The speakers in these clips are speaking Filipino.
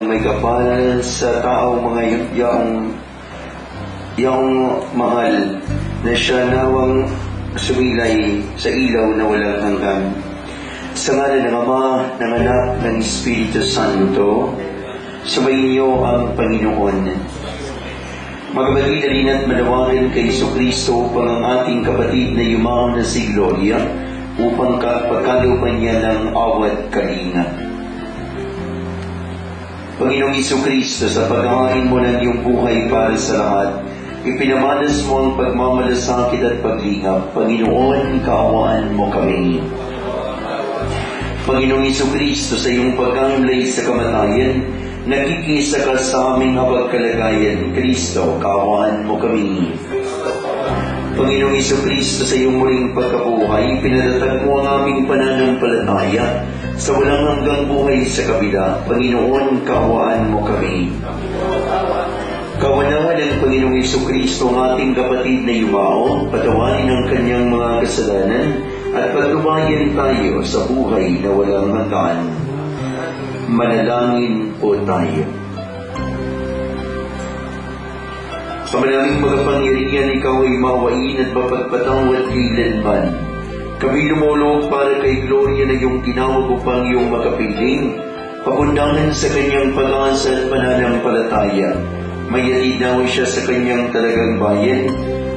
May kapal sa taong mga yaong mahal na siya nawang sumilay sa ilaw na walang hanggan. Sa ngalan ng Ama, ng Anak, ng Espiritu Santo, sumainyo ang Panginoon. Magabali-dalin at manawagan kay Jesucristo upang ang ating kapatid na yumaon na si Gloria upang pagkalooban niya ng awat kalinga. Panginoong Jesucristo, sa paghahain mo ng iyong buhay para sa lahat, ipinamalas mo ang pagmamalasakit at paglingap. Panginoon, kaawaan mo kami. Panginoong Jesucristo, sa iyong pagkamlay sa kamatayan, nakikisa ka sa aming habagkalagayan. Kristo, kaawaan mo kami. Panginoong Jesucristo, sa iyong muling pagkabuhay, pinatatag mo ang aming pananampalataya sa walang hanggang buhay sa kabila. Panginoon, kaawaan mo kami. Kawanahan ng Panginoong Jesucristo ang ating kapatid na yumao, patawarin ang kanyang mga kasalanan, at pagtubayan tayo sa buhay na walang hanggan. Manalangin po tayo. Kamanaming magapangyarihan, ikaw ay mawain at mapagpatawad kailanman. Kami lumulog para kay Gloria na iyong tinawag upang iyong makapiling, papundangan sa kanyang pag-asa at pananampalataya. Mayatid daw siya sa kanyang talagang bayan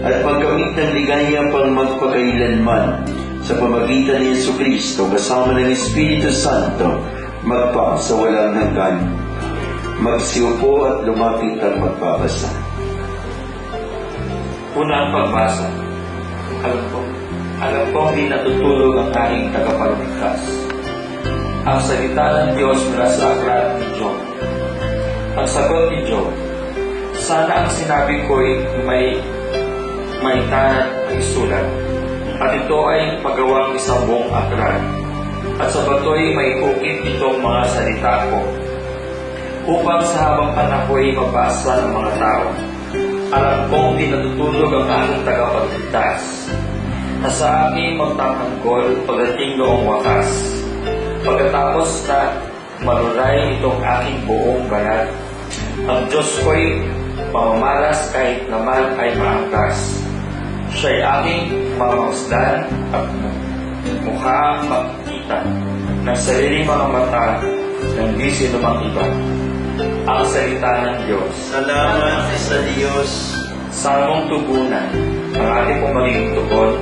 at pagkamit ng ligaya pang magpakailanman sa pamagitan ni Jesucristo kasama ng Espiritu Santo magpa sa walang hanggan. Magsiupo at lumapit ang magbabasa. Unang pagbasa. Alam ko hindi natutulog ang aking tagapagligtas. Ang salita ng Diyos mula sa aklat ni Job. Ang sagot ni Job, sana ang sinabi ko'y may tanat ng isulat, at ito ay pagawang isang buong aklat, at sa bato'y may ukit itong mga salita ko, upang sa habang panakoy mabasa ng mga tao. Alam kong di natutulog ang aking tagapagligtas, na sa aking magtatanggol pagdating noong wakas. Pagkatapos na maluray itong aking buong balat, ang Diyos ko'y pamamalas kahit naman ay maangkas. Siya'y aking mamasdan at mukha makikita ng sariling mga mata ng di sino mang iba. Ang salita ng Diyos. Salamat sa Diyos. Salmong tugunan, ang ating pumaging tugon.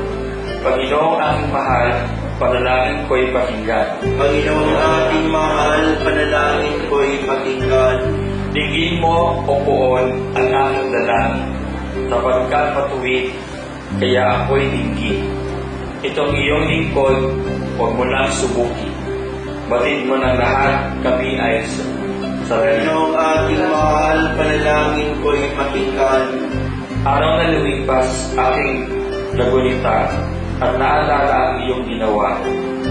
Panginoong aking mahal, panalangin ko'y pakinggan. Panginoong ating mahal, panalangin ko'y pakinggan. Digin mo, O Poon, ang aking dalangin, sapagkat matuwid, kaya ako'y dinggin. Itong iyong lingkod, huwag mo lang subukin. Batid mo ng lahat, kami ay sa Panginoong ating mahal, panalangin ko'y pakinggan. araw na lumipas aking nagunita at naalala ang iyong ginawa.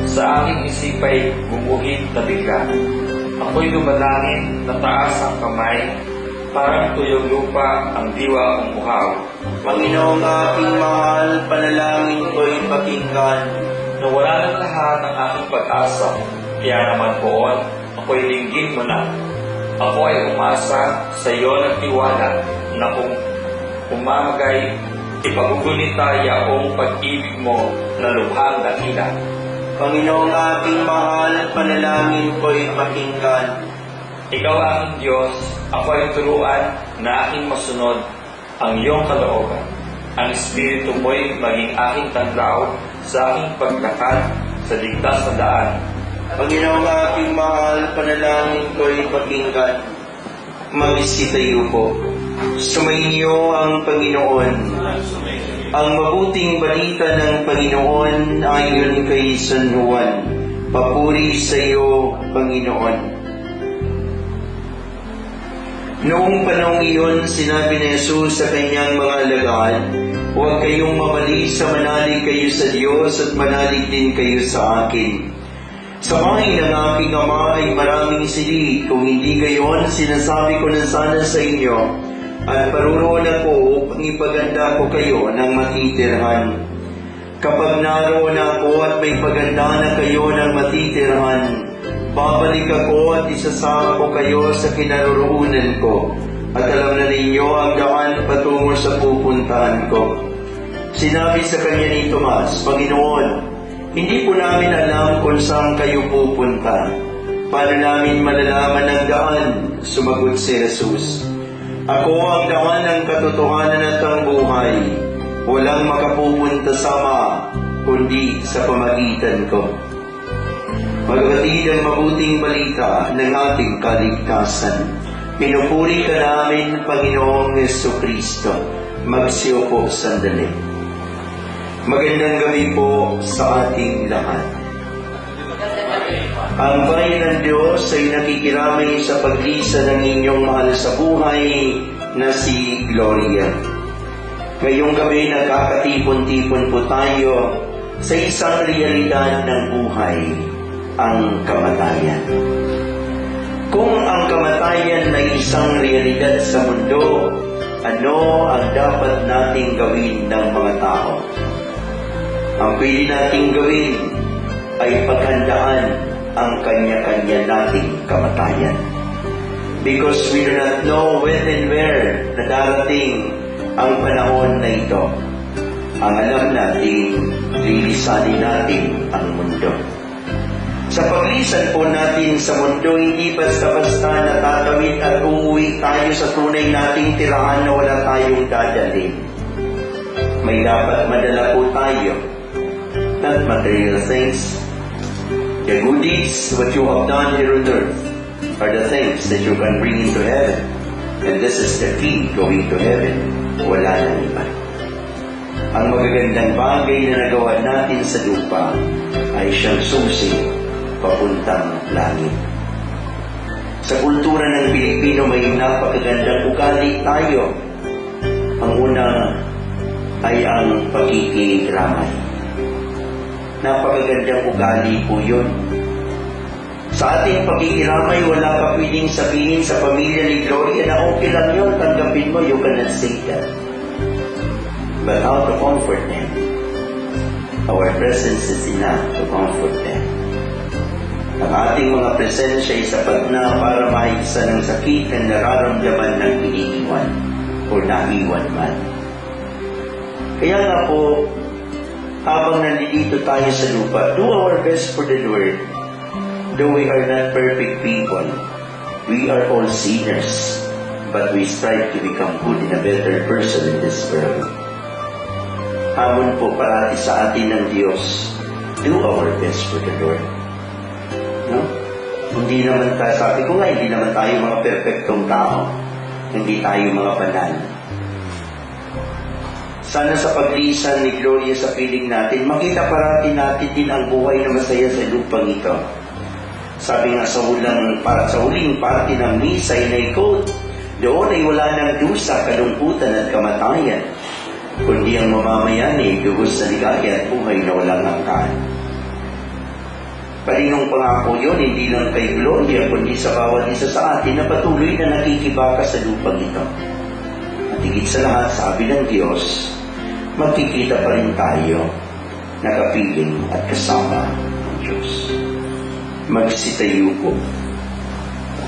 Sa aking isipay bumuhid na bigla. Ako'y lumalangin na taas ang kamay, parang tuyong lupa ang diwa kong uhaw. Panginoong aking mahal, panalangin ko'y pakinggan. Nawala ng lahat ang aking pag-asa, kaya naman poon, ako'y linggin mo na. Ako ay umasa sa iyo ng tiwala na kung umamagay, ipagugunita yaong pag-ibig mo na lubhang dakila. Panginoong aking mahal, panalangin ko'y pakinggan. Ikaw ang Diyos, ako ay turuan na aking masunod ang iyong kalooban. Ang Espiritu mo'y maging aking tanglaw sa aking paglakad sa ligtas na daan. Panginoong aking mahal, panalangin ko'y pakinggan. Magsitayo po. Sumainyo ang Panginoon. Ang mabuting balita ng Panginoon ayon kay San Juan. Papuri sa iyo, Panginoon. Noong panahong iyon, sinabi ni Jesus sa kanyang mga alagad, huwag kayong mamalis sa manalig kayo sa Diyos at manalig din kayo sa akin. Sa bahay ng aking Ama ay maraming silid. Kung hindi gayon, sinasabi ko na sana sa inyo, at paruroon ako upang ipaganda ko kayo ng matitirhan. Kapag naroon ako at may paganda na kayo ng matitirhan, Babalik ako at isasama ko kayo sa kinaroroonan ko, at alam na ninyo ang daan patungo sa pupuntahan ko. Sinabi sa kanya ni Tomas, Panginoon, hindi po namin alam kung saan kayo pupunta. Paano namin malalaman ang daan? Sumagot si Jesus. Ako ang daan ng katotohanan at ang buhay. Walang makapupunta sa Ama, kundi sa pamagitan ko. Magbatid ang mabuting balita ng ating kaligtasan. Pinupuri ka namin, Panginoong Jesucristo. Magsiupo sandali. Magandang gabi po sa ating lahat. Ang bayan ng Diyos ay nakikiramay sa paglisa ng inyong mahal sa buhay na si Gloria. Ngayong gabi nagkakatipon-tipon po tayo sa isang realidad ng buhay, ang kamatayan. Kung ang kamatayan ay isang realidad sa mundo, ano ang dapat nating gawin ng mga tao? Ang pwede nating gawin ay paghandaan ang kanya-kanya nating kamatayan. Because we do not know when and where na darating ang panahon na ito. Ang alam natin, lilisanin natin ang mundo. Sa paglisan po natin sa mundo, hindi basta-basta natatawid at uuwi tayo sa tunay nating tirahan na wala tayong dadalhin. May dapat madala po tayo, not material things. The good deeds, what you have done here on earth, are the things that you can bring into heaven. And this is the key going to heaven. Wala nang iba. Ang magagandang bagay na nagawa natin sa lupa ay siyang susi papuntang langit. Sa kultura ng Pilipino may napakagandang ugali tayo. Ang una ay ang pagkikiramay. Napakagandang ugali po yun. Sa ating pagkikiramay, wala ka pwedeng sabihin sa pamilya ni Gloria na okay lang yun, tanggapin mo, you cannot say that. But how to comfort them? Our presence is enough to comfort them. Ang ating mga presensya ay sapat na para maisa ng sakit na nararamdaman ng iniiwan o naiwan man. Kaya nga po, habang nandito tayo sa lupa, do our best for the Lord. Though we are not perfect people, we are all sinners, but we strive to become good and a better person in this world. Hamon po parati sa atin ng Diyos, do our best for the Lord. No? Hindi naman tayo, sabi ko nga, hindi naman tayo mga perfectong tao. Hindi tayo mga banal. Sana sa paglisan ni Gloria sa piling natin, makita parati natin din ang buhay na masaya sa lupang ito. Sabi nga sa huling parte ng misa ay na-quote, doon ay wala ng dusa, kalungkutan at kamatayan, kundi ang mamamayan ay lubos na ligaya at buhay na walang hanggan. Paringong pangako yun, hindi lang kay Gloria, kundi sa bawat isa sa atin na patuloy na nakikibaka sa lupang ito. At higit sa lahat, sabi ng Diyos, magkikita pa rin tayo, nakapiling at kasama ng Diyos. Magsitayo po.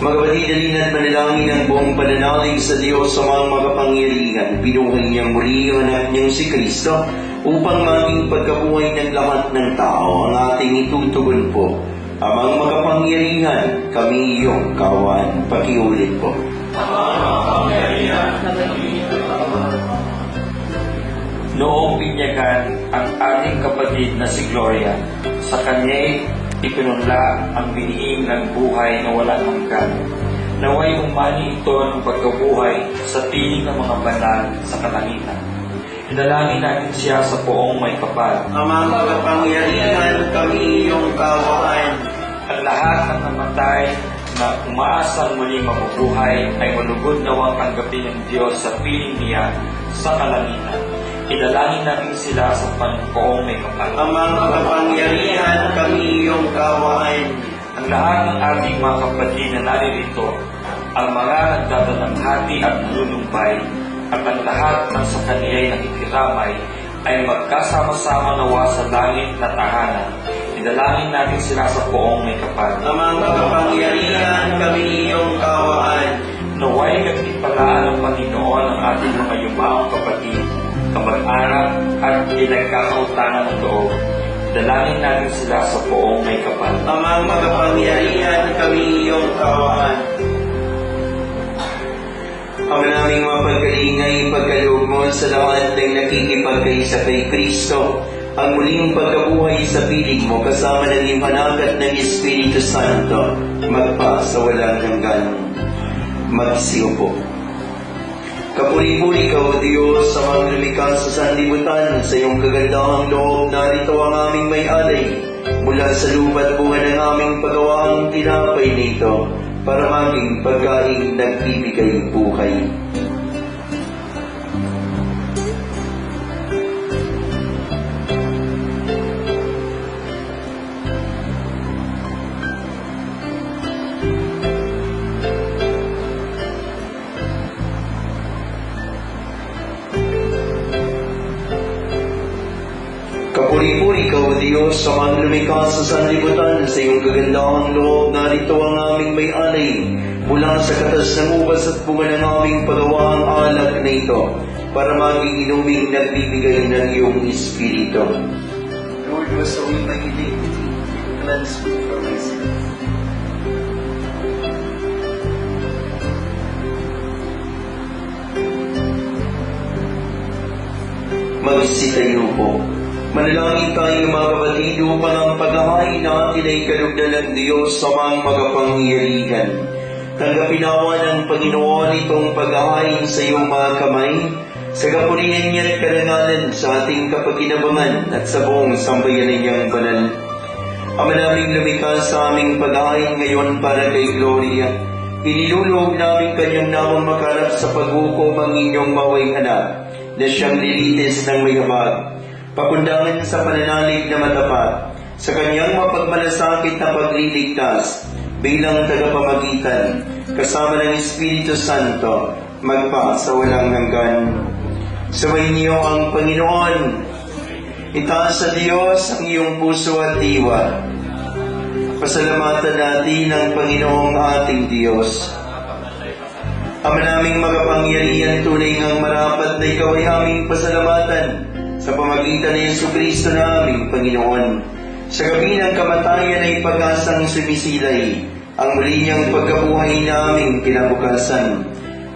Magabadidalin at manalangin ang buong pananalig sa Diyos sa mga makapangyarihan. Binuhay niyang muli ang anak niyang si Kristo upang maging pagkabuhay ng lahat ng tao. Ang ating itutugon po, Amang makapangyarihan, kami iyong kawan. Pakiulit po. Amang makapangyarihan, kami iyong kawan. Noong binyagan ang ating kapatid na si Gloria, sa kanya'y ipinunla ang biniing ng buhay na walang hanggan. Naway umani ito ng pagkabuhay sa piling ng mga banal sa kalangitan. Idalangin natin siya sa poong may kapal. Amang makapangyarihan, kami iyong kawan. Ang lahat ng namatay na umaasang muling mabubuhay ay malugod nawang tanggapin ng Diyos sa piling niya sa kalangitan. Idalangin natin sila sa poong may kapal. Amang makapangyarihan, kami iyong kawan. Ang lahat ng ating mga kapatid na naririto, ang mga nagdadalamhati at lulumbay, at ang lahat ng sa kaniya'y nakikiramay, ay magkasama-sama nawa sa langit na tahanan. Idalangin natin sila sa poong may kapal. Amang makapangyarihan, kami iyong kawaan. Naway nagtipalaan ng Panginoon ang ating mga yumaong kapatid, kamag-anak at pinagkakautangan ng loob. Dalangin natin sila sa poong may kapal. Amang makapangyarihan, kami iyong kawaan. Ama naming mapagkalingay, pagkaloob mo sa lahat ng nakikipagkaisa kay Kristo, ang muling pagkabuhay sa piling mo kasama ng liwanag ng Espiritu Santo, magpa sa walang hanggan. Magsiupo. Kapuri-puri ka, O Diyos, sa mga lumikha sa sanlibutan, sa iyong kagandahang loob, narito ang aming may-alay. Mula sa lupa't bunga ng aming paggawaang tinapay nito, para maging pagkain nagbibigay buhay. Kapuri-puri ka, O Diyos, sa mga lumikha sa sanlibutan, sa iyong kagandahang loob, narito ang aming may-alay. Mula sa katas ng ubas at bunga ng aming paggawaang alak na ito, para maging inuming nagbibigay ng iyong Espiritu. Lord, wash away my iniquity, cleanse me from my sin. Magsitayo po. Manalangin tayo mga kapatid upang ang paghahain natin ay kalugdan ng Diyos sa mga magapangyarihan. Tanggapin nawa ng Panginoon itong paghahain sa iyong mga kamay, sa kapurihan niya at karangalan sa ating kapakinabangan at sa buong sambayanan niyang banal. Ama naming lumikha sa aming paghahain ngayon para kay Gloria, inilulog namin kanyang namang makarap sa paghukom ang inyong maway anak, na siyang lilitis ng may habag. Pakundangan sa pananalig na matapat, sa kanyang mapagmalasakit na pagliligtas, bilang tagapamagitan, kasama ng Espiritu Santo, magpa sa walang hanggan. Sabayin niyo ang Panginoon. Itaas sa Diyos ang iyong puso at diwa. Pasalamatan natin ang Panginoong ating Diyos. Ama naming magapangyarihan, tunay ngang marapat na ikaw ay aming pasalamatan sa pamagitan ng Jesucristo na aming Panginoon. Sa gabi ng kamatayan ay pag-asang sumisilay, ang muli niyang pagkabuhay na aming kinabukasan.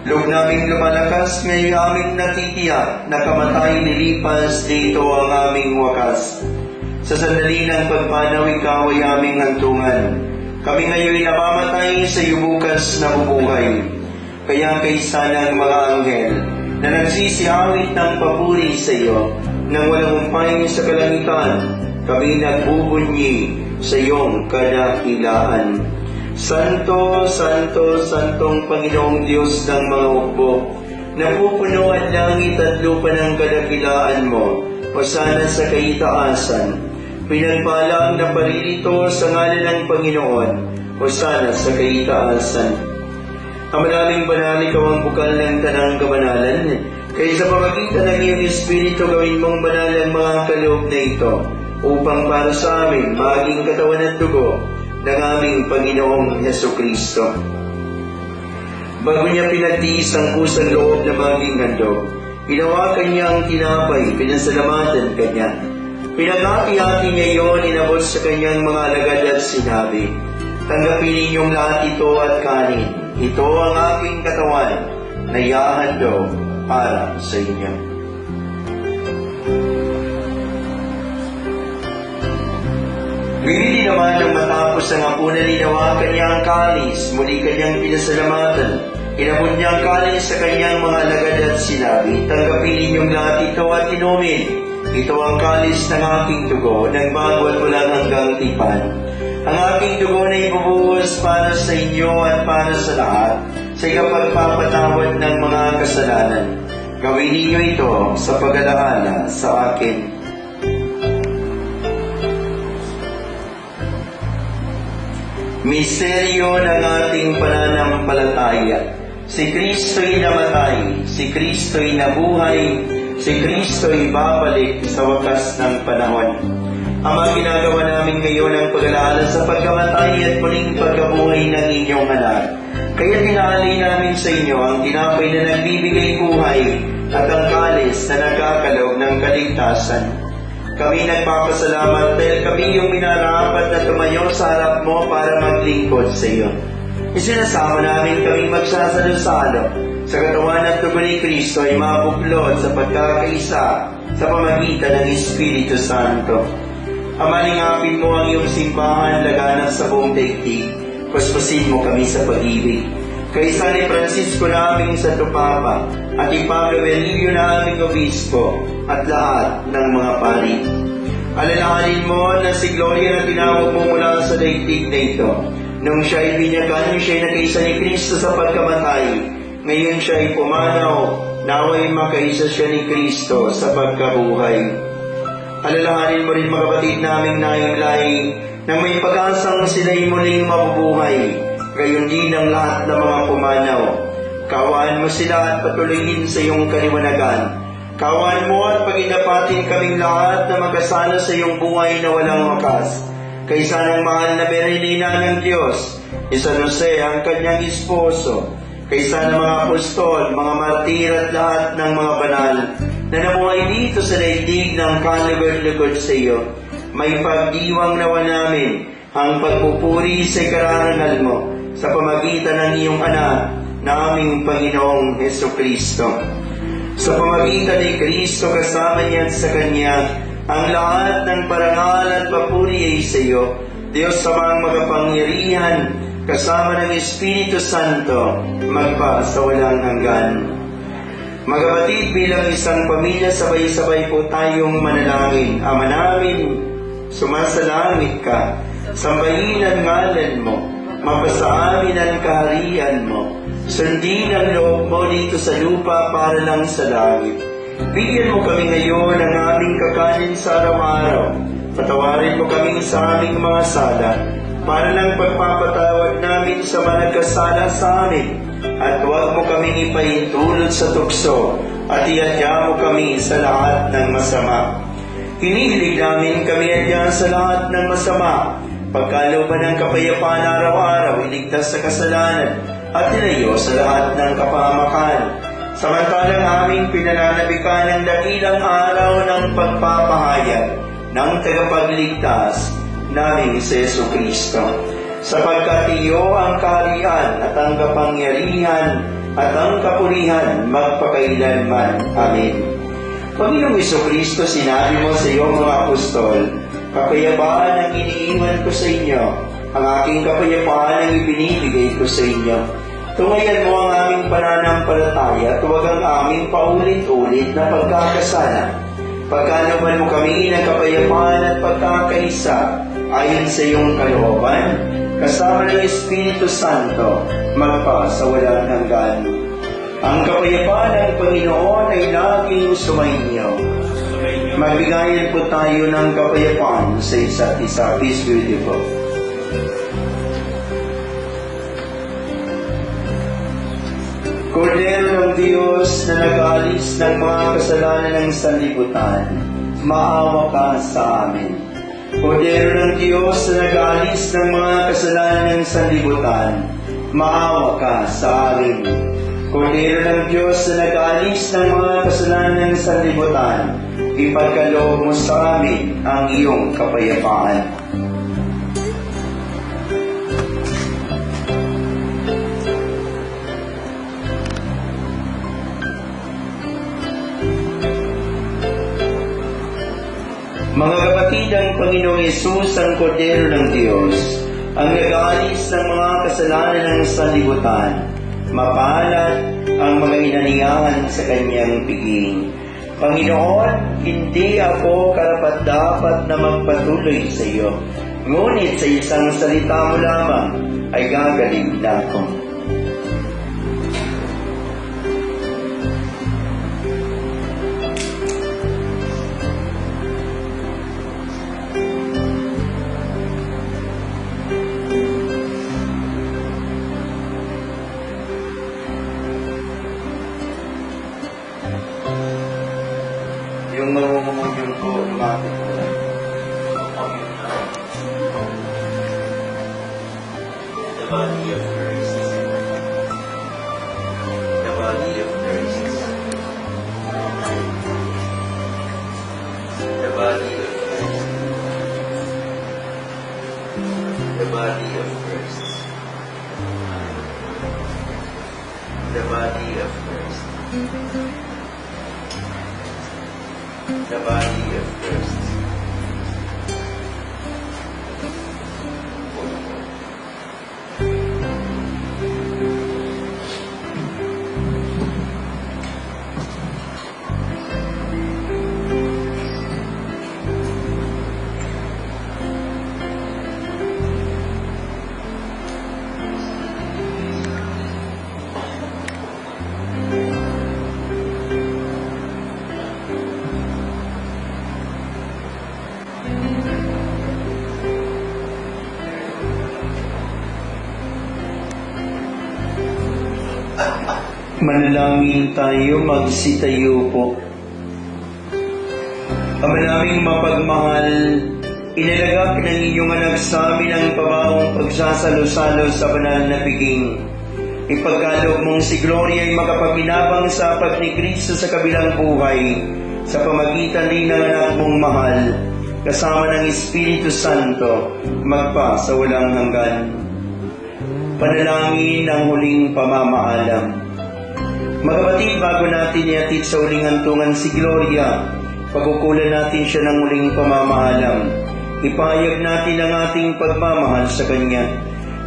Loob naming lumalakas, ngayon aming natitiyak na kamatay nilipas, dito ang aming wakas. Sa sandali ng pagpanaw, ikaw ay aming hantungan. Kami ngayon namamatay, sa iyo bukas na bubuhay. Kaya kaysa ng mga anghel na nagsisihawit ng papuri sa iyo, nang walang umpay sa kalangitan, kami nagbubunyi sa iyong kadakilaan. Santo, Santo, Santong Panginoong Diyos ng mga hukbo, napupuno ang langit at lupa ng kadakilaan mo, hosana sa kaitaasan. Pinagpala ang naparirito sa ngalan ng Panginoon, hosana sa kaitaasan. Ang maraming banal, ikaw ang bukal ng tanang kabanalan, kaya sa pamagitan ng iyong Espiritu, gawin mong banal ang mga kaloob na ito, upang para sa amin maging katawan at dugo ng aming Panginoong Jesucristo. Bago niya pinagtiis ang pusang loob na maging handog, hinawakan niya ang tinapay, pinasalamatan kanya. Pinag-hati-hati niya iyon, inabot sa kanyang mga alagad at sinabi, tanggapin ninyong lahat ito at kanin. Ito ang aking katawan na ihahandog para sa inyo. Bibili naman nang matapos ang hapunan, hinawakan niya ang kalis, muli kanyang pinasalamatan. Inabot niya ang kalis sa kanyang mga alagad at sinabi, tanggapin ninyong lahat ito at inumin. Ito ang kalis ng aking dugo, ng bago at walang hanggang tipan. Ang aking dugo na ibubuhos para sa inyo at para sa lahat, sa ikapagpapatawad ng mga kasalanan. Gawin ninyo ito sa pag-alaala sa akin. Misteryo ng ating pananampalataya. Si Kristo'y namatay, si Kristo'y nabuhay, si Kristo'y babalik sa wakas ng panahon. Ama, ginagawa naming namin ngayon ang pag-alala sa pagkamatay at muling pagkabuhay ng inyong anak. Kaya tinaalay namin sa inyo ang tinapay na nagbibigay buhay at ang kalis na nagkakaloob ng kaligtasan. Kami nagpapasalamat dahil kami yung minarapat na tumayo sa harap mo para maglingkod sa iyo. Isinasama namin kaming magsasalo-salo sa katawan at dugo ni Kristo ay mabuklod sa pagkakaisa sa pamagitan ng Espiritu Santo. Amalingapin mo ang iyong simbahan laganap sa buong daigdig. Kuskusin mo kami sa pag-ibig. Kaisa ni Francisco naming Santo Papa at ni Pablo Belilio naming Obispo at lahat ng mga pari. Alalahanin mo na si Gloria na tinawag mo mula sa daigdig na ito. Nung siya ay binyagan, siya ay nakaisa ni Kristo sa pagkamatay. Ngayon siya ay pumanaw, naway makaisa siya ni Kristo sa pagkabuhay. Alalahanin mo rin mga kapatid naming naimlay na may pag-asang sila'y muling mabubuhay, gayon din ang lahat ng mga pumanaw. Kaawaan mo sila at patuloyin sa iyong kaliwanagan. Kaawaan mo at paginapatin kaming lahat na magkasala sa iyong buhay na walang wakas. Kaysa ng mahal na Berhenina ng Diyos, ni San Jose ang kanyang esposo, kaysa ng mga apostol, mga martir at lahat ng mga banal, na namuhay dito sa daigdig ng kalugod-lugod sa iyo. May pagdiwang nawa namin ang pagpupuri sa karangal mo sa pamagitan ng iyong anak, naming Panginoong Hesukristo. Sa pamagitan ni Kristo kasama niya at sa Kanya, ang lahat ng parangal at papuri ay sa iyo, Diyos Amang makapangyarihan, kasama ng Espiritu Santo, magpa sa walang hanggan. Mga kapatid, bilang isang pamilya, sabay-sabay po tayong manalangin. Ama namin, sumasalangit ka, sambahin ang ngalan mo, mapasa amin ang kaharian mo, sundin ang loob mo dito sa lupa para lang sa langit. Bigyan mo kami ngayon ng aming kakanin sa araw-araw. Patawarin mo kami sa aming mga sala, para lang pagpapatawad namin sa mga nagkasala sa amin. At huwag mo kaming ipahintulot sa tukso, at iadya mo kami sa lahat ng masama. Hinihilig namin kami adya sa lahat ng masama, pagkalooban ng kapayapaan araw-araw, iligtas sa kasalanan, at ilayo sa lahat ng kapahamakan. Samantalang aming pinananabikan ng dakilang araw ng pagpapahayag ng tagapagligtas naming si Jesucristo. Sapagkat iyo ang kaharian at ang kapangyarihan at ang kapurihan magpakailanman. Amen. Panginoong Jesucristo, sinabi mo sa iyong mga apostol, kapayapaan ang iniiwan ko sa inyo, ang aking kapayapaan ang ibinibigay ko sa inyo. Tungayan mo ang aming pananampalataya at huwag ang aming paulit-ulit na pagkakasala. Pagkalooban mo kami ng kapayapaan at pagkakaisa ayon sa iyong kalooban, kasama ng Espiritu Santo, magpa sa walang hanggan. Ang kapayapaan ng Panginoon ay laging sumainyo. Magbigayan po tayo ng kapayapaan sa isa't isa. Peace be with you po. Kordero ng Diyos na nag-aalis ng mga kasalanan ng sanlibutan, maawa ka sa amin. Kordero ng Diyos na nag-aalis ng mga kasalanan ng sanlibutan, maawa ka sa amin. Kordero ng Diyos na nag-aalis ng mga kasalanan ng sanlibutan, ipagkaloob mo sa amin ang iyong kapayapaan. Mga kapatid, ang Panginoong Yesus ang Kordero ng Diyos, ang nag-aalis ng mga kasalanan ng sanlibutan. Mapalad ang mga inaniyahan sa kanyang piging. Panginoon, hindi ako karapat-dapat na magpatuloy sa iyo, ngunit sa isang salita mo lamang ay gagaling na ako. Yung marunong po, lumapit po. of Christ. The body of Christ. The body of Christ. The body of Christ. The body of Christ. The body of Christ. Manalangin tayo, magsitayo po. Ama naming mapagmahal, inalagak ng inyong anak sa amin ang pabawang pagsasalo-salo sa banal na piging. Ipagkaloob mong si Gloria ay makapaginabang sa apat ni Kristo sa kabilang buhay, sa pamagitan din ng anak mong mahal, kasama ng Espiritu Santo, magpa sa walang hanggan. Panalangin ang huling pamamaalam. Mga kapatid, bago natin iatid sa huling hantungan si Gloria, pagkukulan natin siya ng huling pamamaalam. Ipahayag natin ang ating pagmamahal sa Kanya.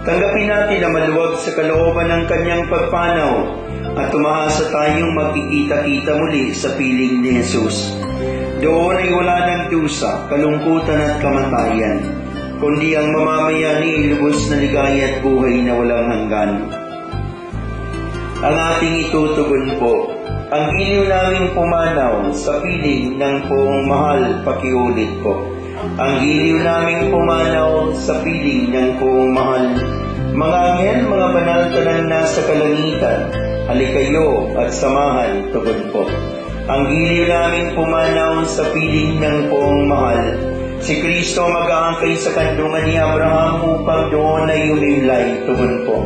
Tanggapin natin na maluwag sa kalooban ng Kanyang pagpanaw at tumaasa tayong magkikita-kita muli sa piling ni Jesus. Doon ay wala ng dusa, kalungkutan at kamatayan, kundi ang mamamayani lubos na ligaya at buhay na walang hanggan. Ang ating itutugon po, ang giliw naming pumanaw sa piling ng poong mahal, pakiulit po. Ang giliw naming pumanaw sa piling ng poong mahal. Mga anghel, mga banal tanang nasa kalangitan, halikayo at samahan, tugon po. Ang giliw naming pumanaw sa piling ng poong mahal. Si Kristo mag-aangkay sa kandungan ni Abraham upang doon ay umimlay, tugon po.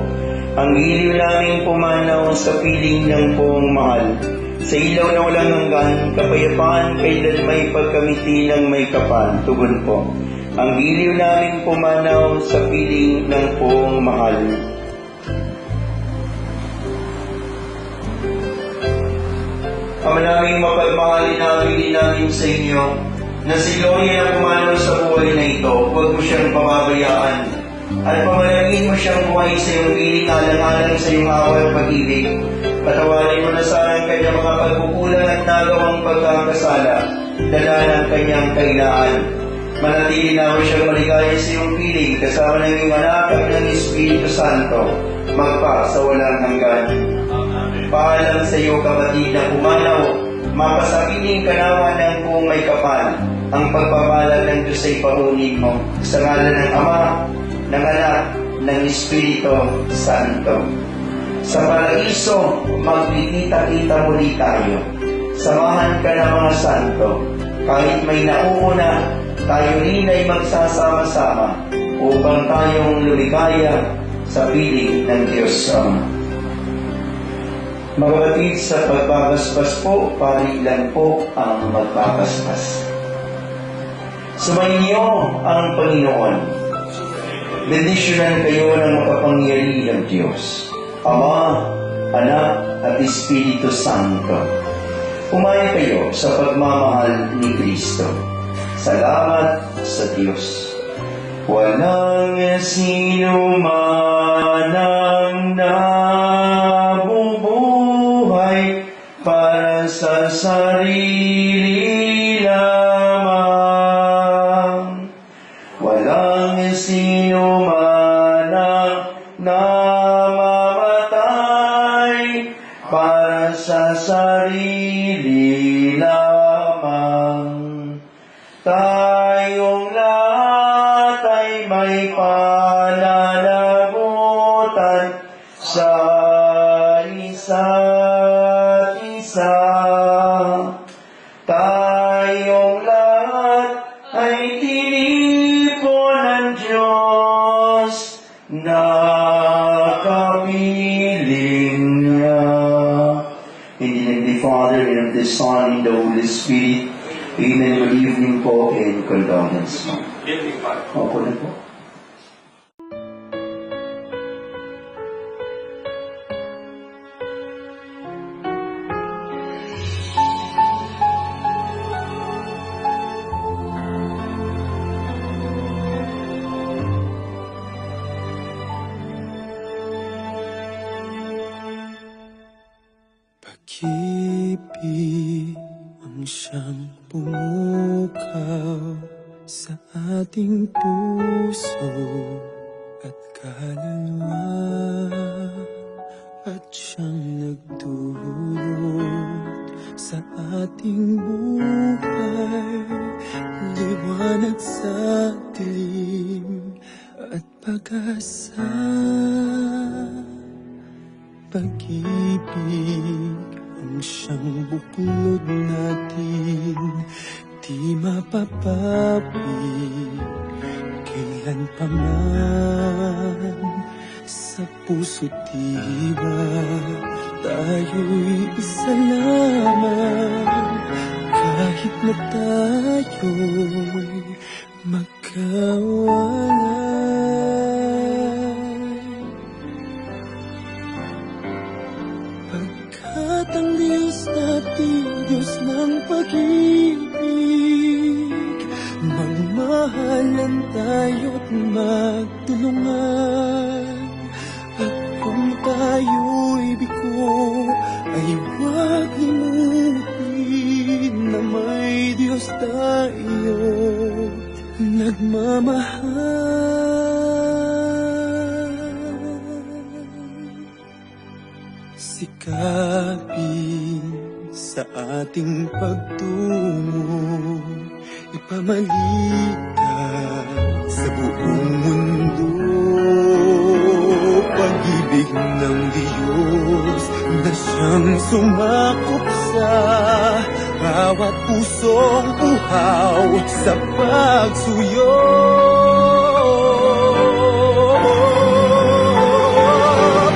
Ang giliw naming pumanaw sa piling ng poong mahal. Sa ilaw na walang hanggan, kapayapaan kailan may pagkamiti ng may kapal, tugon po. Ang giliw naming pumanaw sa piling ng poong mahal. Ama naming mapagmahalin namin sa inyo, na si Gloria na pumanaw sa buhay na ito, huwag mo siyang pababayaan. At pamalangin mo siyang buhay sa iyong piling alang-alang sa iyong awa at pag-ibig. Patawarin mo na sana ang kanyang mga pagkukulang at nagawang pagkakasala, dala ng kanyang kailangan. Manatili na mo siyang maligaya sa iyong piling, kasama ng iyong anak at ng Espiritu Santo, magpa sa walang hanggan. Paalam sa iyo, kapatid, na pumanaw, mapasapiling kanawa ng buong may kapal, ang pagpapala ng Diyos ay pahunin mo, sa ngalan ng Ama, ng Anak, ng Espiritu Santo. Sa paraiso, magkikita-kita muli tayo. Samahan ka ng mga santo. Kahit may nauuna, tayo rin ay magsasama-sama upang tayong lumikaya sa piling ng Diyos Ama. Mga kapatid, sa pagbabasbas po, pari lang po ang magbabasbas. Sumainyo ang Panginoon. Bendisyonan kayo ng makapangyarihang Diyos, Ama, Anak, at Espiritu Santo. Umaya kayo sa pagmamahal ni Kristo. Salamat sa Diyos. Walang sino man ang nabubuhay para sa sarili lamang. Walang sino man ang namamatay para sa sarili lamang. Tayong lahat ay may pananagutan sa isa't isa. Tayong lahat ay tinipon ng Diyos na Father, and of the Son, and the Holy Spirit. Amen. Good evening po and condolence po. Living Father. Opo na po. Pag-ibig ang siyang pumukaw sa ating puso at kaluluwa, at siyang nagdulot sa ating buhay, liwanag sa dilim at pag-asa. Pag-ibig ang siyang buklod natin, di mapapapig kailan pa man. Sa puso't diwa tayo'y isa lamang, kahit na tayo'y magkawalay. Pagkat ang Diyos natin, Diyos ng pag-ibig, magmahalan tayo't magtulungan. At kung tayo'y bigo, ay huwag limutin na may Diyos tayo nagmamahal. Sikapin sa ating pagtungo, ipamalitan sa buong mundo. Pag-ibig ng Diyos na siyang sumakop sa bawat pusong uhaw sa pagsuyo.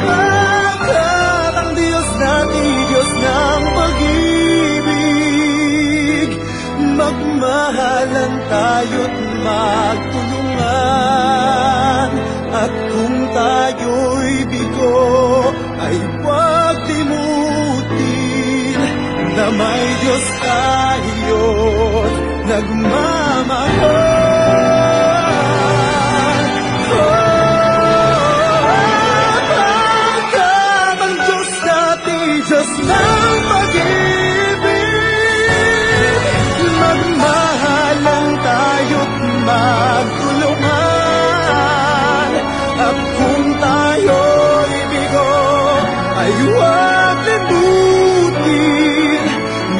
Pagkat ang Diyos natin, Diyos ng pag-ibig, magmahalan tayo't magtulungan. At kung tayo'y bigo, ay huwag limutin na may Diyos tayo't nagmamahal. Pagkat ang Diyos natin, Diyos ng pag-ibig, magmahalan tayo't magtulungan. At kung tayo'y bigo, ay huwag limutin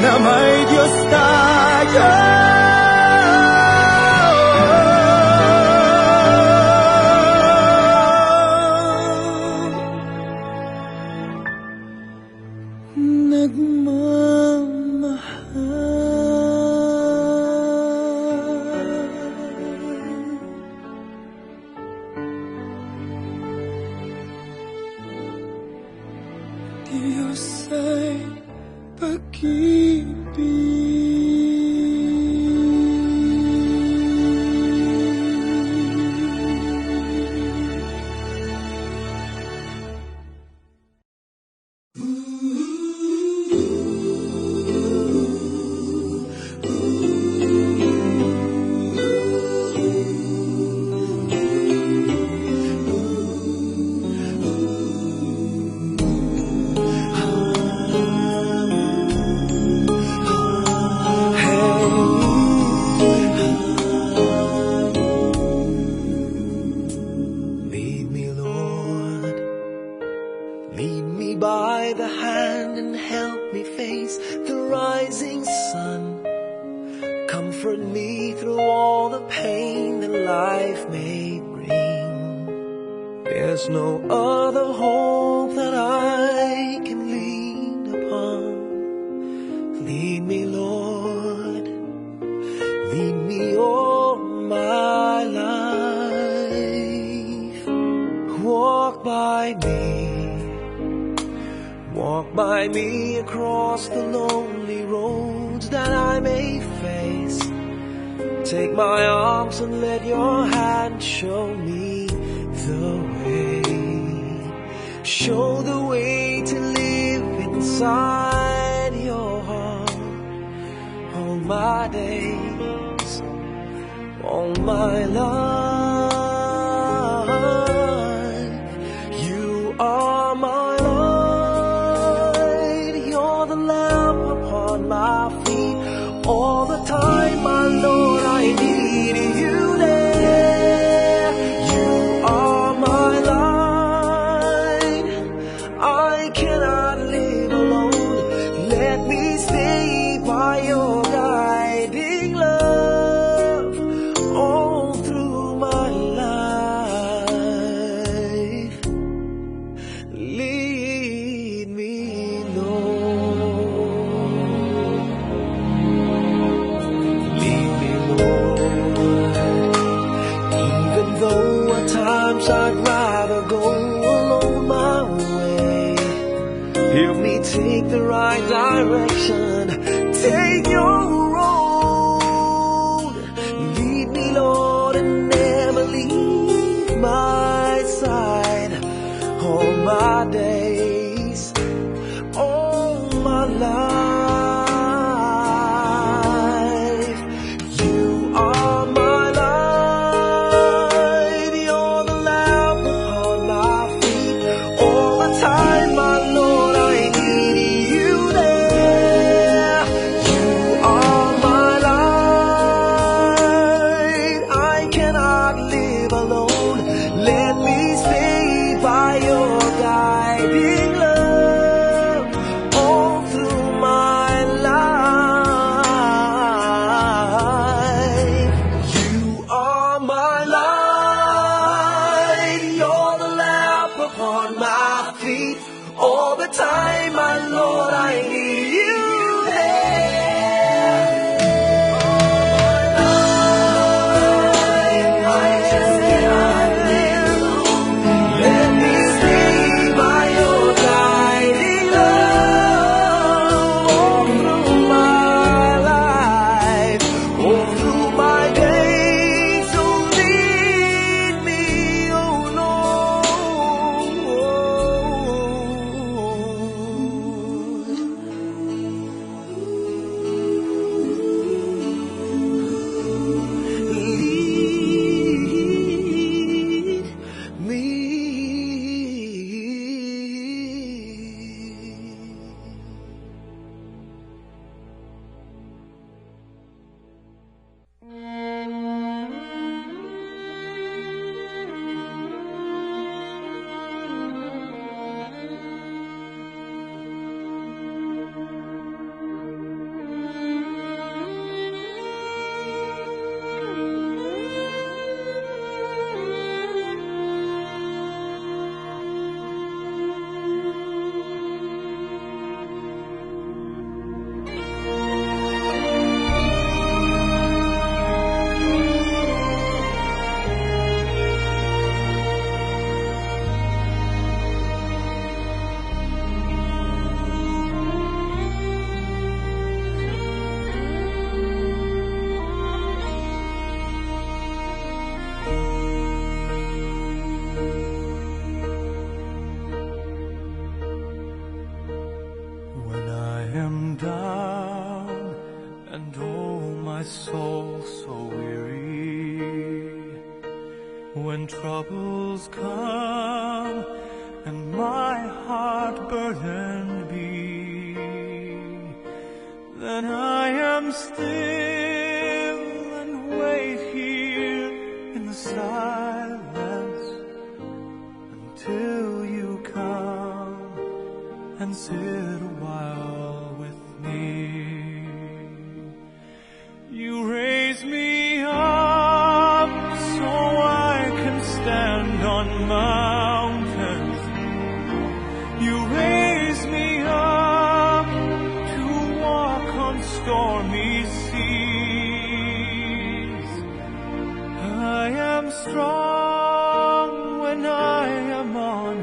na may Diyos tayo. Diyos ay Lead me, Lord. Lead me by the hand and help me face the rising sun. Comfort me through all the pain that life may bring. There's no other hope that I can lean upon. Lead me, Lord. Lead me all my life. Walk by me. Walk by me across the lonely roads that I may face. Take my arms and let your hand show me the way. Show the way to live inside your heart. All my days, all my life, you are my light. You're the lamp upon my feet. All the time, my Lord, I need you there. You are my light. I cannot live alone. Let me stay by your guiding love all through my life. Lead me, Lord. Lead me, Lord. Even though at times I'd rather go alone my way, help me take the right direction. Take your road. Lead me, Lord, and never leave my side. All my days, all my life, you are my light. You're the lamp upon my feet. All the time, my Lord, I need you there. You are my light. I cannot live alone. Let me stay by your guiding love all through my life. You are my light. You're the lamp upon my feet. All the time, my Lord, I need you there. I just cannot live alone. Let me stay by your guiding love all through my life, all through my days. So lead me, oh Lead me. When I am down and oh my soul so weary, when troubles come and my heart burdened be, then I am still and wait here in the silence until you come and sit a while with me. You raise me up so I can stand on mountains. You raise me up to walk on stormy seas. I am strong when I am on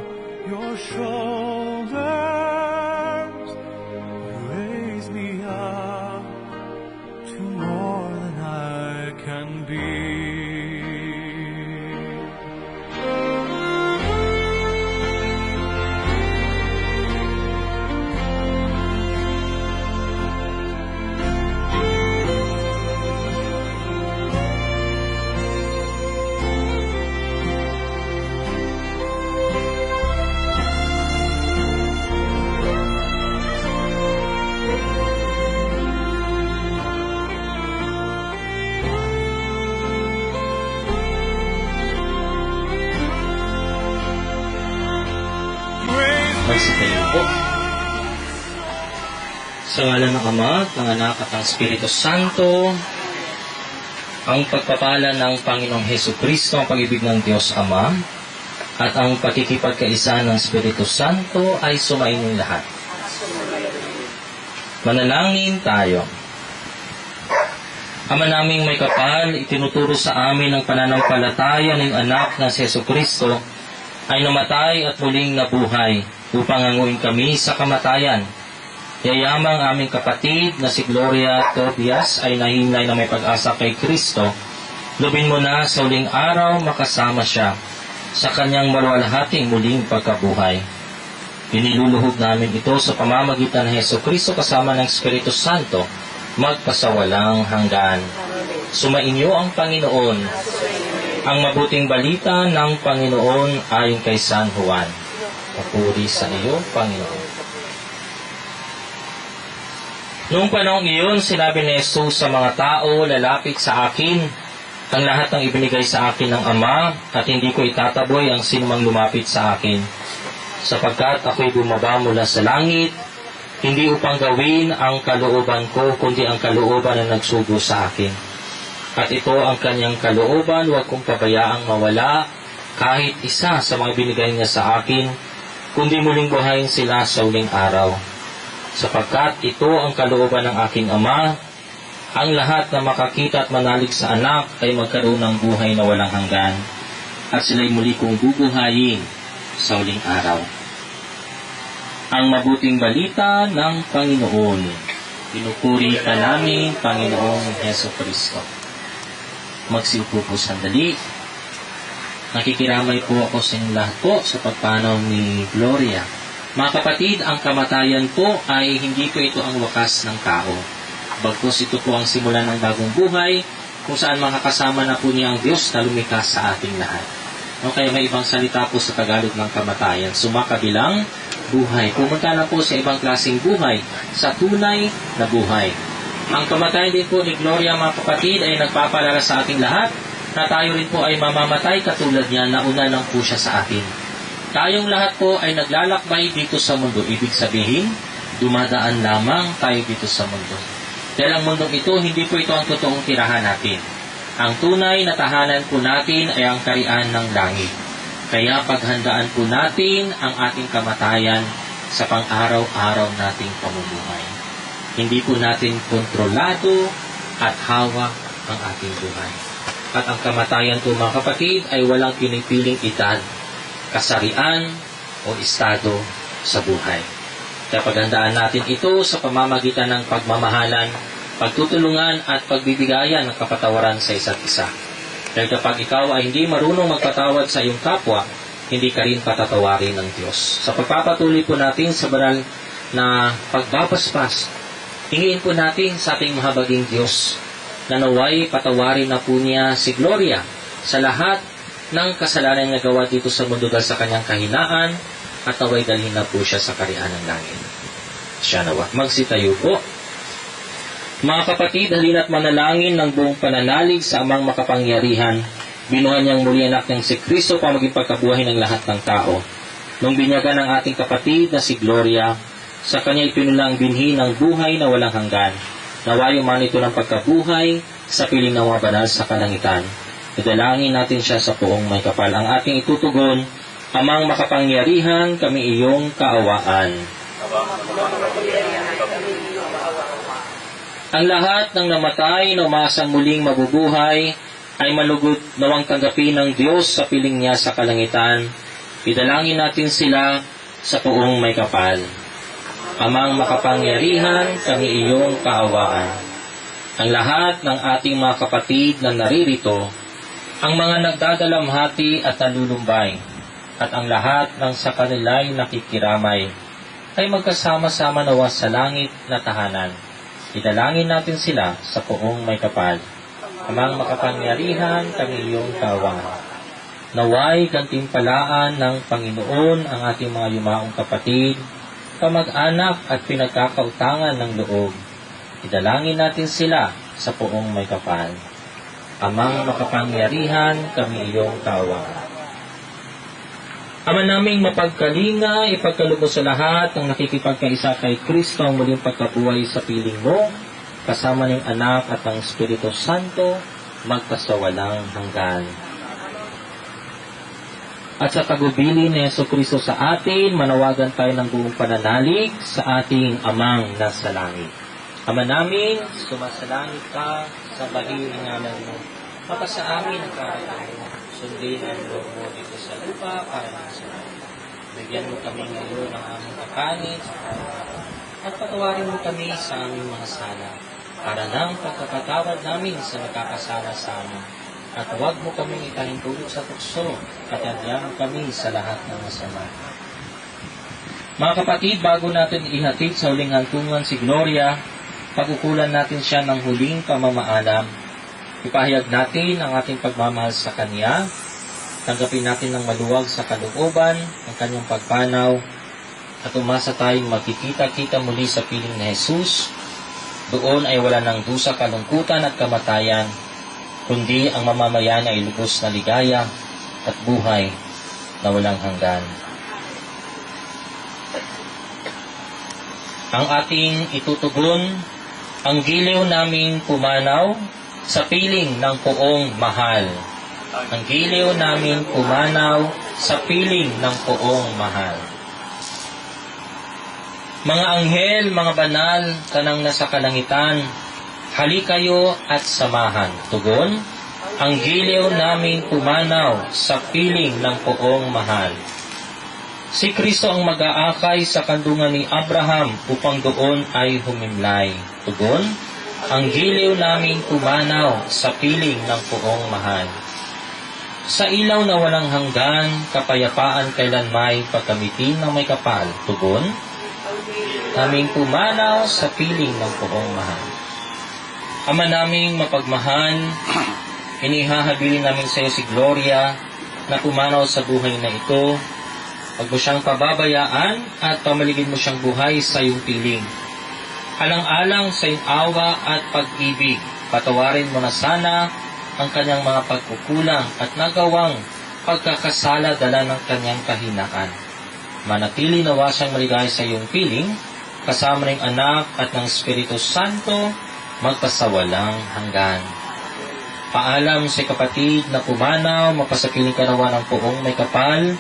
your shoulder. Magsitayo po. Sa ngalan ng Ama, at ng Anak at ng Espiritu Santo, ang pagpapala ng Panginoong Hesukristo, ang pag-ibig ng Diyos Ama, at ang pakikipagkaisa ng Espiritu Santo ay sumainyong lahat. Manalangin tayo. Ama naming may kapal, itinuturo sa amin ang pananampalataya ng anak na si Hesukristo ay namatay at muling nabuhay upang anguin kami sa kamatayan. Yayamang aming kapatid na si Gloria Tobias ay nahimlay na may pag-asa kay Kristo. Lubin mo na sa uling araw makasama siya sa kanyang maluwalhating muling pagkabuhay. Iniluluhog namin ito sa pamamagitan ng Hesukristo kasama ng Espiritu Santo magpasawalang hanggan. Sumainyo ang Panginoon. Ang mabuting balita ng Panginoon ayon kay San Juan. Papuri sa iyo, Panginoon. Noong panahong iyon, sinabi ni Jesus sa mga tao, lalapit sa akin ang lahat ng ibinigay sa akin ng Ama, at hindi ko itataboy ang sinumang lumapit sa akin. Sapagkat ako'y bumaba mula sa langit, hindi upang gawin ang kalooban ko, kundi ang kalooban na nagsugo sa akin. At ito ang kanyang kalooban, huwag kong pabayaang mawala kahit isa sa mga binigay niya sa akin, kundi muling buhayin sila sa uling araw. Sapagkat ito ang kalooban ng aking Ama, ang lahat na makakita at manalig sa anak ay magkaroon ng buhay na walang hanggan, at sila'y muli kong bubuhayin sa uling araw. Ang mabuting balita ng Panginoon. Pinupuri ka namin, Panginoong Hesukristo. Magsiupo po sandali. Nakikiramay po ako sa inyong lahat po sa pagpanaw ni Gloria. Mga kapatid, ang kamatayan po ay hindi po ito ang wakas ng tao. Bagkus ito po ang simula ng bagong buhay, kung saan makakasama na po niya ang Diyos na lumikha sa ating lahat. Kaya may ibang salita po sa Tagalog ng kamatayan. Sumakabilang buhay. Pumunta na po sa ibang klaseng buhay, sa tunay na buhay. Ang kamatayan din po ni Gloria, mga kapatid, ay nagpapalala sa ating lahat na tayo rin po ay mamamatay katulad niya, nauna lang po siya sa atin. Tayong lahat po ay naglalakbay dito sa mundo. Ibig sabihin, dumadaan lamang tayo dito sa mundo. Dahil ang mundong ito, hindi po ito ang totoong tirahan natin. Ang tunay na tahanan po natin ay ang karian ng langit. Kaya paghandaan po natin ang ating kamatayan sa pang-araw-araw nating pamumuhay. Hindi po natin kontrolado at hawak ang ating buhay. At ang kamatayan po, mga kapatid, ay walang pinipiling edad, kasarian o estado sa buhay. Kaya paghandaan natin ito sa pamamagitan ng pagmamahalan, pagtutulungan at pagbibigayan ng kapatawaran sa isa't isa. Dahil kapag ikaw ay hindi marunong magpatawad sa iyong kapwa, hindi ka rin patatawarin ng Diyos. Sa pagpapatuloy po natin sa banal na pagbabasbas, hingiin po natin sa ating mahabaging Diyos na naway patawarin na po niya si Gloria sa lahat ng kasalanan na gawa dito sa mundo dahil sa kanyang kahinaan, at naway dalhin na po siya sa karian ng langit. Siya nawa. Magsitayo po. Mga kapatid, halina't manalangin ng buong pananalig sa Amang makapangyarihan. Binuhan niyang muli anak ng si Kristo para maging pagkabuhay ng lahat ng tao. Nung binyagan ng ating kapatid na si Gloria, sa kanya ipinula ang binhi ng buhay na walang hanggan. Nawayo man ito ng pagkabuhay sa piling ng mga banal sa kalangitan. Idalangin natin siya sa poong may kapal. Ang ating itutugon, Amang makapangyarihan, kami iyong kaawaan. Ang lahat ng namatay na umasang muling mabubuhay ay malugod nawang tanggapin ng Diyos sa piling niya sa kalangitan. Idalangin natin sila sa poong may kapal. Amang makapangyarihan, kami iyong kaawaan. Ang lahat ng ating mga kapatid na naririto, ang mga nagdadalamhati at nalulumbay, at ang lahat ng sa kanila'y nakikiramay, ay magkasama-sama nawa sa langit na tahanan. Idalangin natin sila sa poong may kapal. Amang makapangyarihan, kami iyong kaawaan. Naway gantimpalaan ng Panginoon ang ating mga yumaong kapatid, kamag-anak at pinagkakautangan ng loob. Idalangin natin sila sa poong may kapal. Amang makapangyarihan, kami iyong kaawaan. Ama naming mapagkalinga, ipagkalubos sa lahat ng nakikipagkaisa kay Kristo ang muling pagkabuhay sa piling mo, kasama ng Anak at ang Espiritu Santo, magpasawalang hanggan. At sa tagubili ni Yesu Kristo sa atin, manawagan tayo ng buong pananalig sa ating Amang nasa langit. Ama namin, sumasalangit ka, sa bahil ng ngalan mo. Mapasa amin ang karapatan mo. Sundin ang loob mo dito sa lupa para sa langit. Bigyan mo kami ngayon ng aming kakanin sa araw-araw. At patawarin mo kami sa aming mga sala para nang pagkapatawad namin sa nakakasala sa amin. At huwag mo kaming ikahintulot sa tukso at hadyan mo kami sa lahat ng masama. Mga kapatid, bago natin ihatid sa huling hantungan si Gloria, pag-ukulan natin siya ng huling pamamaalam. Ipahayag natin ang ating pagmamahal sa Kanya. Tanggapin natin ng maluwag sa kalooban ang Kanyang pagpanaw at umasa tayong magkikita-kita muli sa piling ni Jesus. Doon ay wala ng dusa, kalungkutan at kamatayan, kundi ang mamamayan ay lubos na ligaya at buhay na walang hanggan. Ang ating itutugon, ang giliw naming pumanaw sa piling ng poong mahal. Ang giliw namin pumanaw sa piling ng poong mahal. Mga anghel, mga banal, kanang nasa kalangitan, hali kayo at samahan. Tugon, ang giliw namin pumanaw sa piling ng poong mahal. Si Kristo ang mag-aakay sa kandungan ni Abraham upang doon ay humimlay. Tugon, ang giliw naming pumanaw sa piling ng poong mahal. Sa ilaw na walang hanggan, kapayapaan kailan may pagkamitin ng may kapal. Tugon, naming pumanaw sa piling ng poong mahal. Ama naming mapagmahal, inihahabilin namin sa iyo si Gloria na pumanaw sa buhay na ito. Huwag mo siyang pababayaan at pamaligid mo siyang buhay sa iyong piling. Alang-alang sa iyong awa at pag-ibig, patawarin mo na sana ang kanyang mga pagkukulang at nagawang pagkakasala dala ng kanyang kahinaan. Manatili nawa siyang maligaya sa iyong piling, kasama ng Anak at ng Espiritu Santo, magpasawalang hanggan. Paalam sa kapatid na pumanaw, mapasapiling ka nawa ng poong may kapal.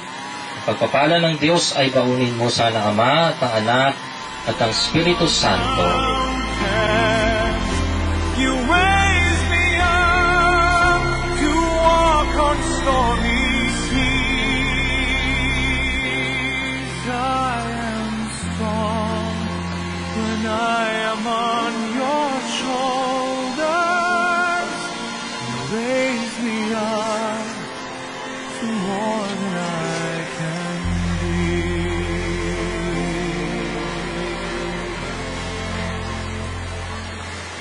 Pagpapala ng Diyos ay baunin mo sa ng Ama at ng Anak at ng Espiritu Santo. You raise me up to walk on stormy seas. I am strong when I am on your shoulders. You raise me up to more than I can be.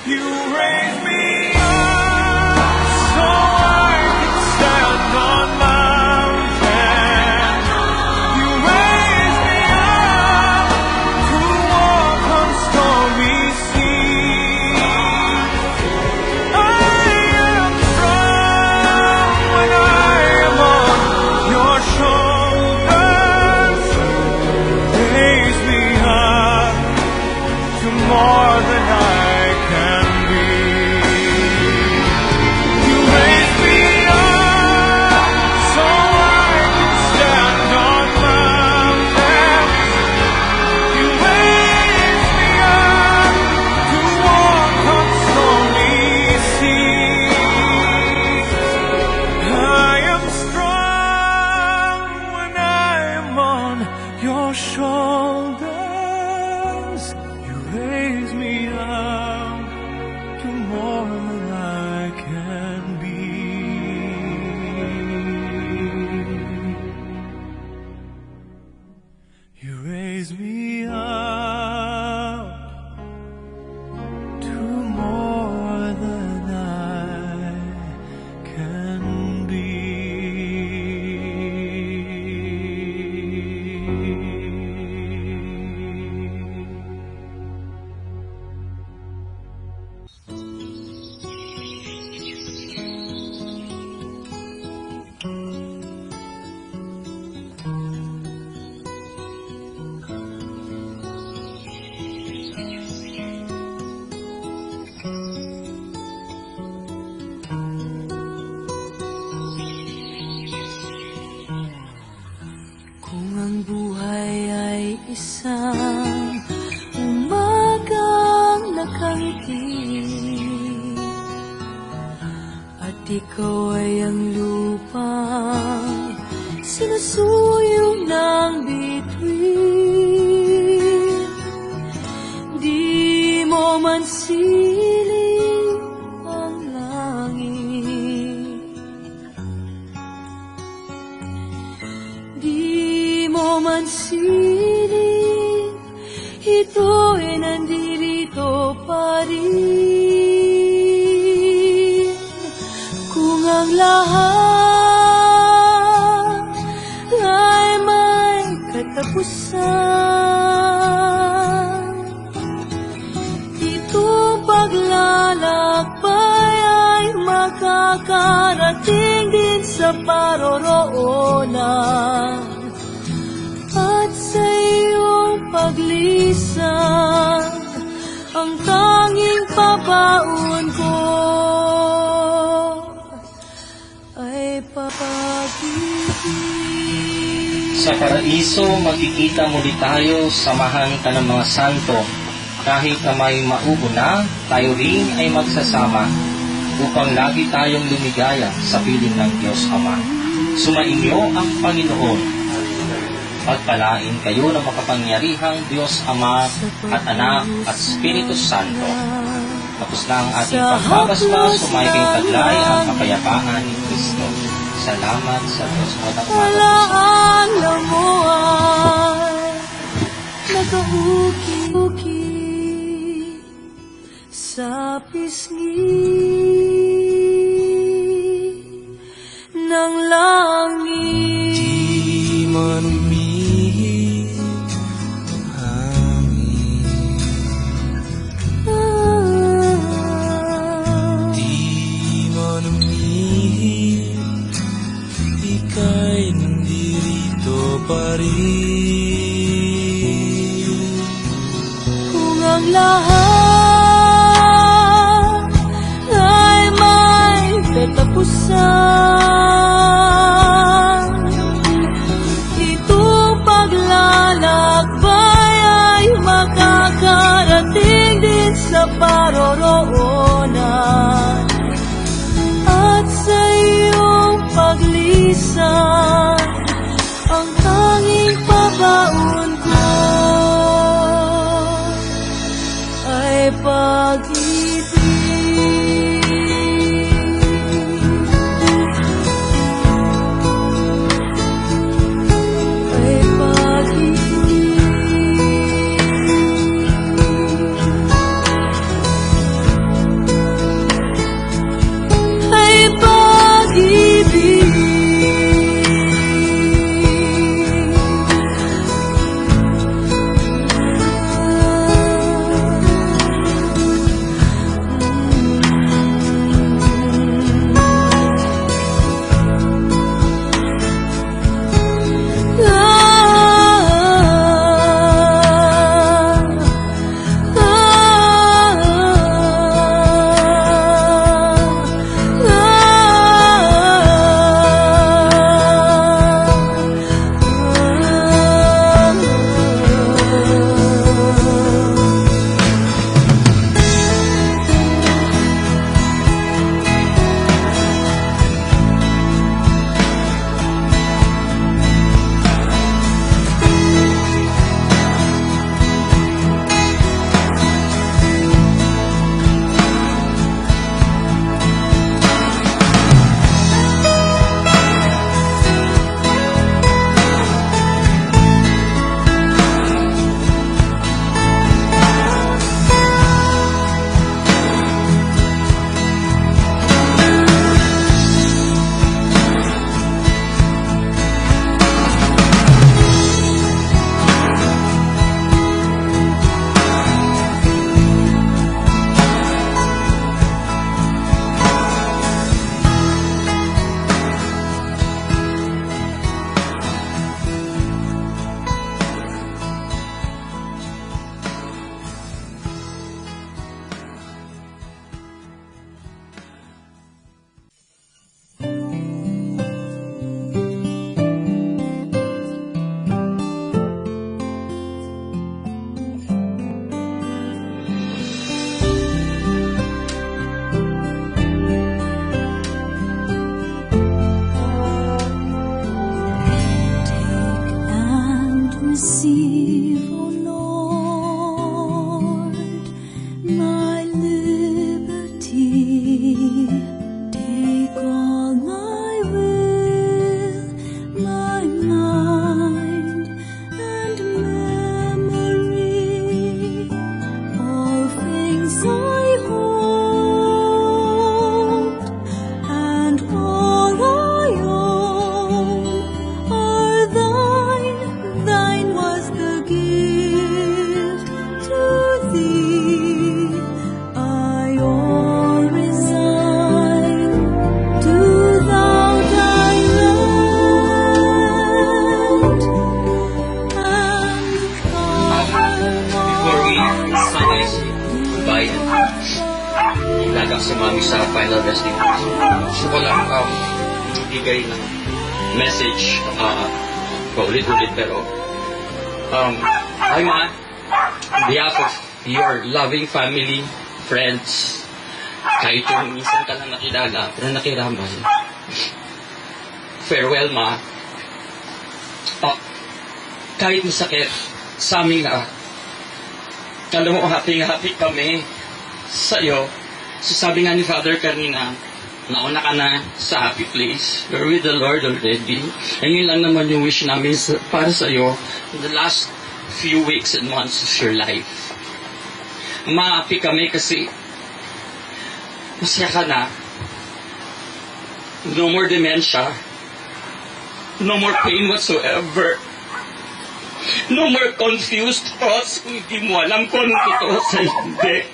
You raise me up so I can stand on mountains. You raise me up to walk on stormy seas. I am strong when I am on your shoulders. Sinusuyo ng bituin, di mo man siling ang langit, di mo man siling, ito'y nandirito pa rin. Kung ang lahat ay may katapusan, itong paglalakbay ay makakarating din sa paroroonan. At sa iyong paglisan, ang tanging pabaon ko ay papag-ibig. Sa paraiso, magkikita muli tayo, samahan ka ng mga santo. Kahit na may maubo na, tayo rin ay magsasama upang lagi tayong lumigaya sa piling ng Diyos Ama. Sumainyo ang Panginoon. Pagpalain kayo ng makapangyarihang Diyos Ama at Anak at Espiritu Santo. Tapos na ang ating pagbabasbas, sumay kayong taglay ang kapayapaan ni Kristo. Salamat sa Diyos mo ng Alam mo ay nakahuki-huki sa pisngi ng langit. Di man umihip ang hangin, di man umihip, ika'y nandirito pa rin. Kung ang lahat ay may katapusan, itong paglalakbay ay makakarating din sa paroroonan. At sa iyong paglisan, ang tanging pabaon ko ay pag-ibig. si Mami sa final resting place. Gusto ko lang bigay ng message paulit-ulit pero hi Ma, on behalf of your loving family, friends, kahit yung minsan ka lang nakilala pero nakiramay, farewell Ma. Kahit masakit sa amin lahat, alam mo, happy kami sa'yo. So sabi nga ni Father kanina, nauna ka na sa happy place. You're with the Lord already. And yun lang naman yung wish namin para sa'yo in the last few weeks and months of your life. Ma-happy kami kasi masaya ka na. No more dementia. No more pain whatsoever. No more confused thoughts kung hindi mo alam kung anong totoo sa hindi.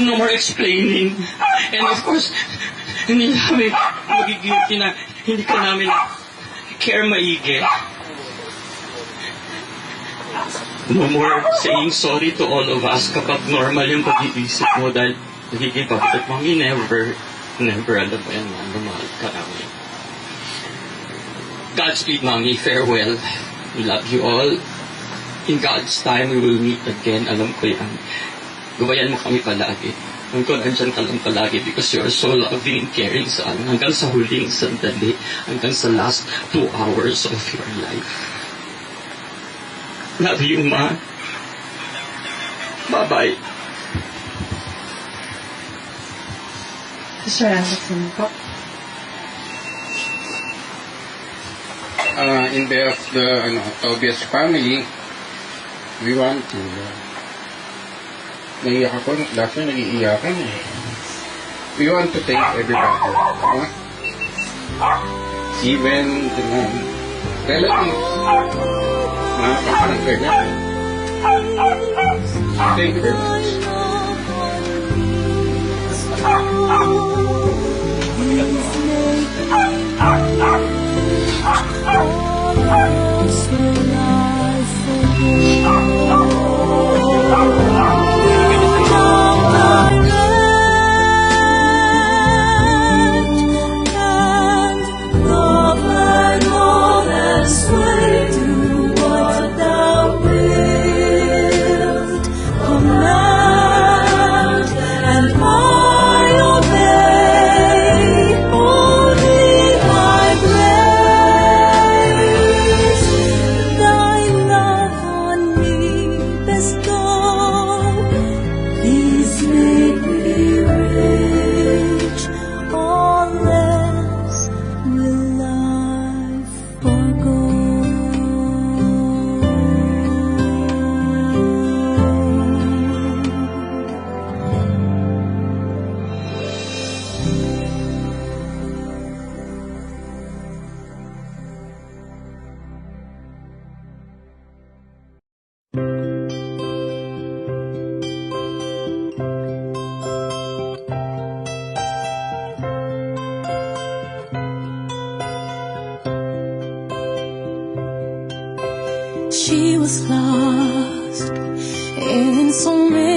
No more explaining. And of course, hindi namin magigilty na hindi ka namin care maigi. No more saying sorry to all of us kapag normal yung pag-iisip mo dahil nagiging pabutot mo. Never alam mo yan, mahal ka namin. Godspeed, Mommy. Farewell. We love you all. In God's time, we will meet again. Alam ko yan. Gabayan mo kami palagi. Alam ko, nandyan ka lang palagi because you are so loving and caring sa amin. Hanggang sa huling sandali. Hanggang sa last 2 hours of your life. Love you, Ma. Bye-bye. Sir Anderson po. In behalf of the Tobias family, we want to naiiyak ako, dati nag-iiyakan eh. We want to thank everybody. Even the relatives, mga kaparangay natin. Thank you very much. She was lost in so many